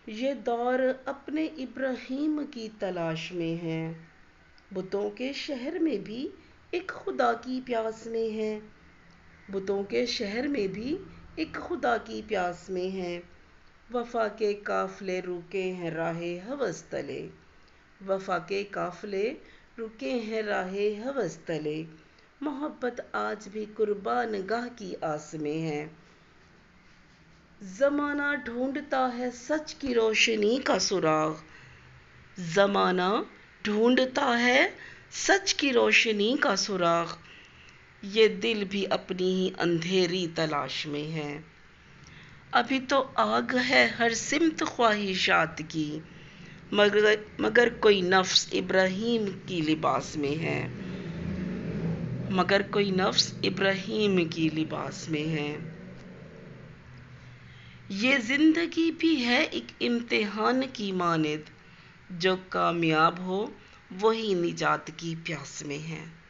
ये दौर अपने इब्राहीम की तलाश में है। बुतों के शहर में भी एक खुदा की प्यास में है। बुतों के शहर में भी एक खुदा की प्यास में है। वफा के काफले रुके हैं राहे हवस तले। वफा के काफले रुके हैं राहे हवस तले। मोहब्बत आज भी कुर्बान गाह की आस में है। जमाना ढूंढता है सच की रोशनी का सुराग। जमाना ढूंढता है सच की रोशनी का सुराग। ये दिल भी अपनी ही अंधेरी तलाश में है। अभी तो आग है हर सिमत ख्वाहिशात की, मगर कोई नफ्स इब्राहीम की लिबास में है। मगर कोई नफ्स इब्राहीम की लिबास में है। ये जिंदगी भी है एक इम्तिहान की मानिद। जो कामयाब हो वही निजात की प्यास में है।